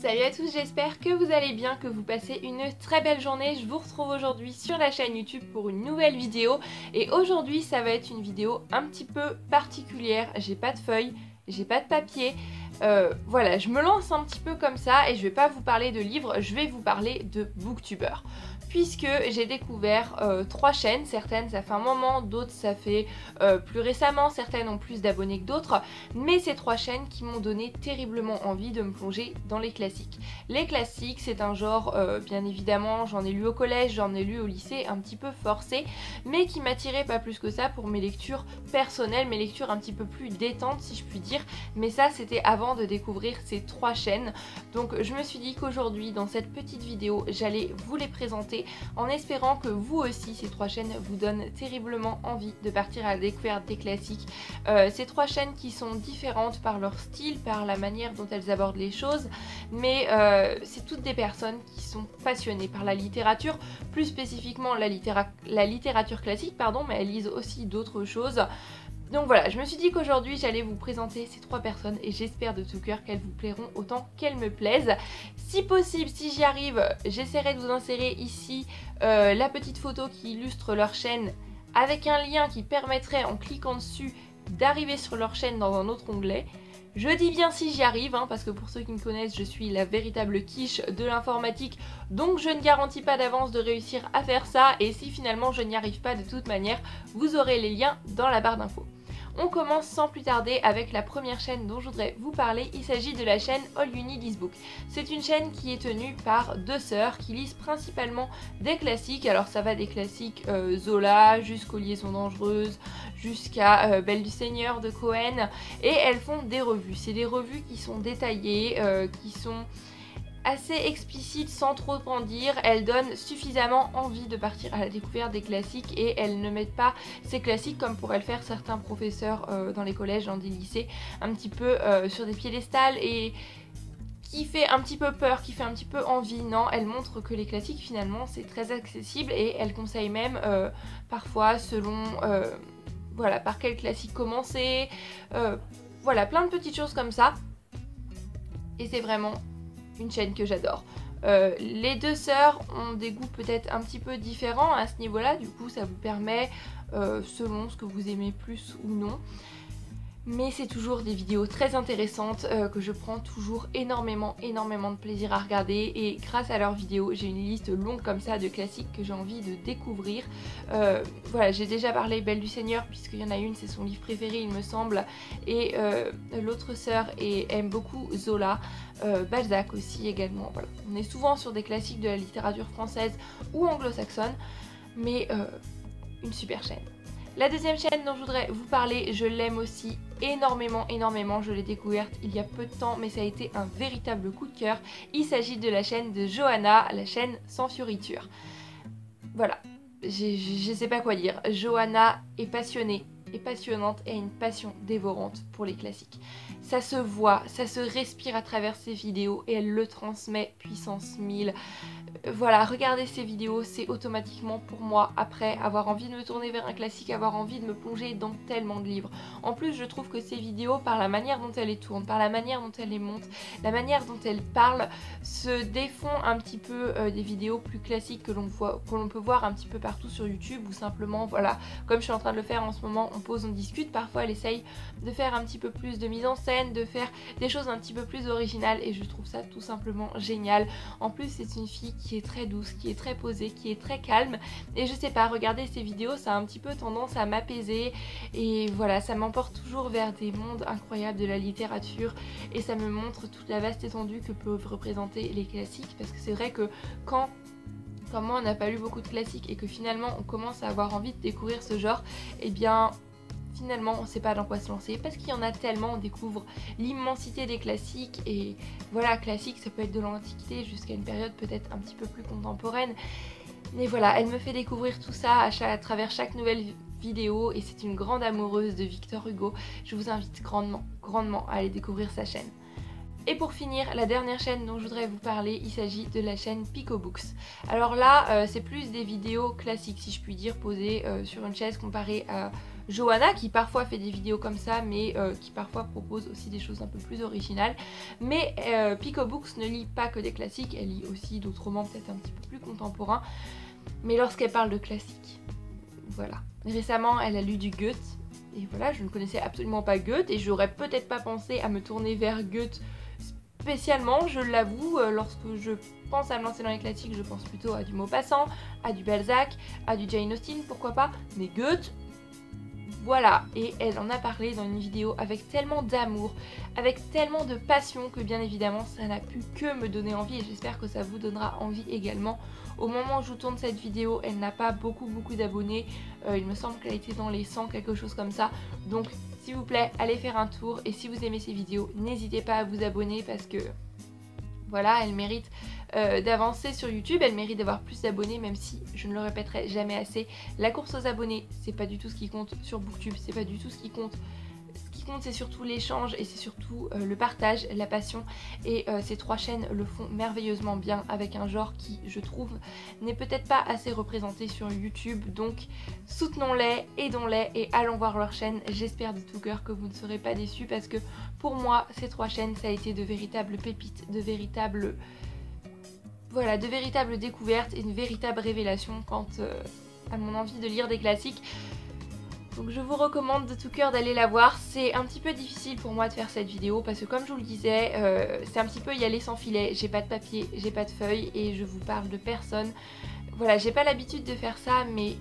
Salut à tous, j'espère que vous allez bien, que vous passez une très belle journée. Je vous retrouve aujourd'hui sur la chaîne YouTube pour une nouvelle vidéo. Et aujourd'hui ça va être une vidéo un petit peu particulière. J'ai pas de feuilles, j'ai pas de papier. Voilà, je me lance un petit peu comme ça et je vais pas vous parler de livres, je vais vous parler de booktubeurs. Puisque j'ai découvert 3 chaînes, certaines ça fait un moment, d'autres ça fait plus récemment, certaines ont plus d'abonnés que d'autres, mais ces 3 chaînes qui m'ont donné terriblement envie de me plonger dans les classiques. Les classiques c'est un genre, bien évidemment, j'en ai lu au collège, j'en ai lu au lycée, un petit peu forcé, mais qui m'attirait pas plus que ça pour mes lectures personnelles, mes lectures un petit peu plus détentes si je puis dire, mais ça c'était avant de découvrir ces 3 chaînes. Donc je me suis dit qu'aujourd'hui dans cette petite vidéo j'allais vous les présenter en espérant que vous aussi ces 3 chaînes vous donnent terriblement envie de partir à la découverte des classiques. Ces 3 chaînes qui sont différentes par leur style, par la manière dont elles abordent les choses, mais c'est toutes des personnes qui sont passionnées par la littérature, plus spécifiquement la littérature classique, pardon, mais elles lisent aussi d'autres choses. Donc voilà, je me suis dit qu'aujourd'hui j'allais vous présenter ces 3 personnes et j'espère de tout cœur qu'elles vous plairont autant qu'elles me plaisent. Si possible, si j'y arrive, j'essaierai de vous insérer ici la petite photo qui illustre leur chaîne avec un lien qui permettrait en cliquant dessus d'arriver sur leur chaîne dans un autre onglet. Je dis bien si j'y arrive, hein, parce que pour ceux qui me connaissent, je suis la véritable quiche de l'informatique, donc je ne garantis pas d'avance de réussir à faire ça, et si finalement je n'y arrive pas de toute manière, vous aurez les liens dans la barre d'infos. On commence sans plus tarder avec la première chaîne dont je voudrais vous parler, il s'agit de la chaîne All You Need Is Book. C'est une chaîne qui est tenue par 2 sœurs qui lisent principalement des classiques, alors ça va des classiques Zola jusqu'aux Liaisons Dangereuses, jusqu'à Belle du Seigneur de Cohen, et elles font des revues. C'est des revues qui sont détaillées, qui sont assez explicite sans trop en dire, elles donnent suffisamment envie de partir à la découverte des classiques et elles ne mettent pas ces classiques comme pourraient le faire certains professeurs dans les collèges, dans des lycées, un petit peu sur des piédestals et qui fait un petit peu peur, qui fait un petit peu envie. Non, elles montrent que les classiques finalement c'est très accessible et elles conseillent même parfois selon voilà, par quel classique commencer, voilà, plein de petites choses comme ça et c'est vraiment une chaîne que j'adore. Les 2 sœurs ont des goûts peut-être un petit peu différents à ce niveau-là, du coup ça vous permet, selon ce que vous aimez plus ou non, mais c'est toujours des vidéos très intéressantes que je prends toujours énormément de plaisir à regarder et grâce à leurs vidéos j'ai une liste longue comme ça de classiques que j'ai envie de découvrir. Voilà, j'ai déjà parlé Belle du Seigneur puisqu'il y en a une, c'est son livre préféré il me semble, et l'autre sœur aime beaucoup Zola, Balzac aussi également. Voilà. On est souvent sur des classiques de la littérature française ou anglo-saxonne, mais une super chaîne. La deuxième chaîne dont je voudrais vous parler, je l'aime aussi énormément, je l'ai découverte il y a peu de temps, mais ça a été un véritable coup de cœur. Il s'agit de la chaîne de Johanna, la chaîne sans fioriture. Voilà, je sais pas quoi dire. Johanna est passionnée, est passionnante et a une passion dévorante pour les classiques. Ça se voit, ça se respire à travers ses vidéos et elle le transmet puissance 1000. Voilà, regarder ces vidéos, c'est automatiquement pour moi, après avoir envie de me tourner vers un classique, avoir envie de me plonger dans tellement de livres. En plus, je trouve que ces vidéos, par la manière dont elles les tournent, par la manière dont elles les montent, la manière dont elles parlent, se défont un petit peu des vidéos plus classiques que l'on peut voir un petit peu partout sur YouTube, ou simplement, voilà, comme je suis en train de le faire en ce moment, on pose, on discute. Parfois, elle essaye de faire un petit peu plus de mise en scène, de faire des choses un petit peu plus originales, et je trouve ça tout simplement génial. En plus, c'est une fille qui est très douce, qui est très posée, qui est très calme, et je sais pas, regarder ces vidéos ça a un petit peu tendance à m'apaiser et voilà, ça m'emporte toujours vers des mondes incroyables de la littérature et ça me montre toute la vaste étendue que peuvent représenter les classiques, parce que c'est vrai que quand comme moi on n'a pas lu beaucoup de classiques et que finalement on commence à avoir envie de découvrir ce genre, et bien finalement on sait pas dans quoi se lancer parce qu'il y en a tellement, on découvre l'immensité des classiques et voilà, classique ça peut être de l'Antiquité jusqu'à une période peut-être un petit peu plus contemporaine, mais voilà, elle me fait découvrir tout ça à travers chaque nouvelle vidéo et c'est une grande amoureuse de Victor Hugo. Je vous invite grandement à aller découvrir sa chaîne. Et pour finir, la dernière chaîne dont je voudrais vous parler, il s'agit de la chaîne Pico Books. Alors là, c'est plus des vidéos classiques si je puis dire, posées sur une chaise comparée à Johanna qui parfois fait des vidéos comme ça mais qui parfois propose aussi des choses un peu plus originales. Mais Pico Books ne lit pas que des classiques, elle lit aussi d'autres romans peut-être un petit peu plus contemporains. Mais lorsqu'elle parle de classiques, voilà. Récemment elle a lu du Goethe. Et voilà, je ne connaissais absolument pas Goethe et j'aurais peut-être pas pensé à me tourner vers Goethe spécialement, je l'avoue. Lorsque je pense à me lancer dans les classiques, je pense plutôt à du Maupassant, à du Balzac, à du Jane Austen, pourquoi pas. Mais Goethe, voilà, et elle en a parlé dans une vidéo avec tellement d'amour, avec tellement de passion que bien évidemment ça n'a pu que me donner envie et j'espère que ça vous donnera envie également. Au moment où je vous tourne cette vidéo, elle n'a pas beaucoup d'abonnés, il me semble qu'elle était dans les 100, quelque chose comme ça. Donc s'il vous plaît, allez faire un tour et si vous aimez ces vidéos, n'hésitez pas à vous abonner parce que voilà, elle mérite d'avancer sur YouTube, elle mérite d'avoir plus d'abonnés, même si je ne le répéterai jamais assez, la course aux abonnés c'est pas du tout ce qui compte sur Booktube, c'est pas du tout ce qui compte. Ce qui compte c'est surtout l'échange et c'est surtout le partage, la passion et ces trois chaînes le font merveilleusement bien avec un genre qui je trouve n'est peut-être pas assez représenté sur YouTube, donc soutenons-les, aidons-les et allons voir leur chaîne. J'espère de tout cœur que vous ne serez pas déçus parce que pour moi ces trois chaînes ça a été de véritables pépites, de véritables découvertes et une véritable révélation quant à mon envie de lire des classiques. Donc je vous recommande de tout cœur d'aller la voir. C'est un petit peu difficile pour moi de faire cette vidéo parce que comme je vous le disais, c'est un petit peu y aller sans filet. J'ai pas de papier, j'ai pas de feuilles et je vous parle de personne. Voilà, j'ai pas l'habitude de faire ça mais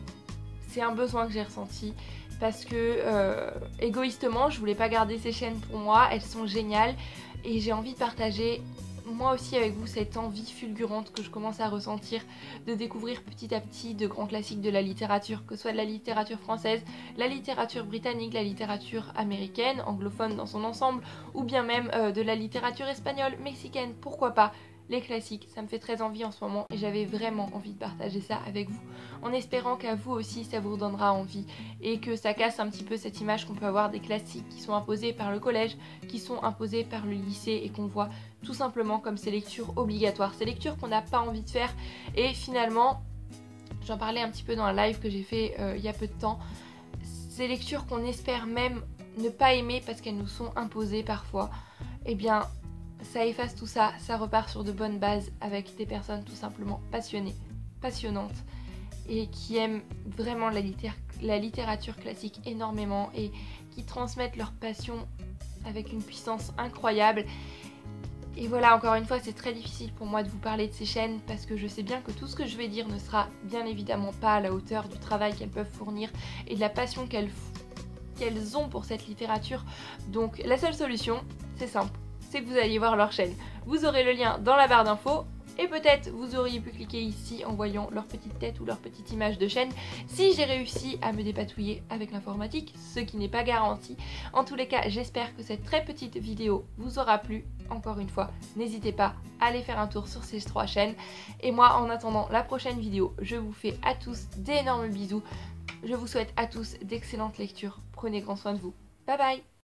c'est un besoin que j'ai ressenti parce que égoïstement je voulais pas garder ces chaînes pour moi, elles sont géniales et j'ai envie de partager moi aussi avec vous cette envie fulgurante que je commence à ressentir de découvrir petit à petit de grands classiques de la littérature, que ce soit de la littérature française, la littérature britannique, la littérature américaine, anglophone dans son ensemble, ou bien même de la littérature espagnole, mexicaine, pourquoi pas. Les classiques, ça me fait très envie en ce moment et j'avais vraiment envie de partager ça avec vous en espérant qu'à vous aussi ça vous redonnera envie et que ça casse un petit peu cette image qu'on peut avoir des classiques qui sont imposés par le collège, qui sont imposés par le lycée et qu'on voit tout simplement comme ces lectures obligatoires, ces lectures qu'on n'a pas envie de faire et finalement, j'en parlais un petit peu dans un live que j'ai fait il y a peu de temps, ces lectures qu'on espère même ne pas aimer parce qu'elles nous sont imposées parfois, eh bien ça efface tout ça, ça repart sur de bonnes bases avec des personnes tout simplement passionnées, passionnantes et qui aiment vraiment la littérature classique énormément et qui transmettent leur passion avec une puissance incroyable. Et voilà, encore une fois, c'est très difficile pour moi de vous parler de ces chaînes parce que je sais bien que tout ce que je vais dire ne sera bien évidemment pas à la hauteur du travail qu'elles peuvent fournir et de la passion qu'elles ont pour cette littérature. Donc la seule solution, c'est simple, c'est que vous alliez voir leur chaîne. Vous aurez le lien dans la barre d'infos et peut-être vous auriez pu cliquer ici en voyant leur petite tête ou leur petite image de chaîne si j'ai réussi à me dépatouiller avec l'informatique, ce qui n'est pas garanti. En tous les cas, j'espère que cette très petite vidéo vous aura plu. Encore une fois, n'hésitez pas à aller faire un tour sur ces trois chaînes. Et moi, en attendant la prochaine vidéo, je vous fais à tous d'énormes bisous. Je vous souhaite à tous d'excellentes lectures. Prenez grand soin de vous. Bye bye!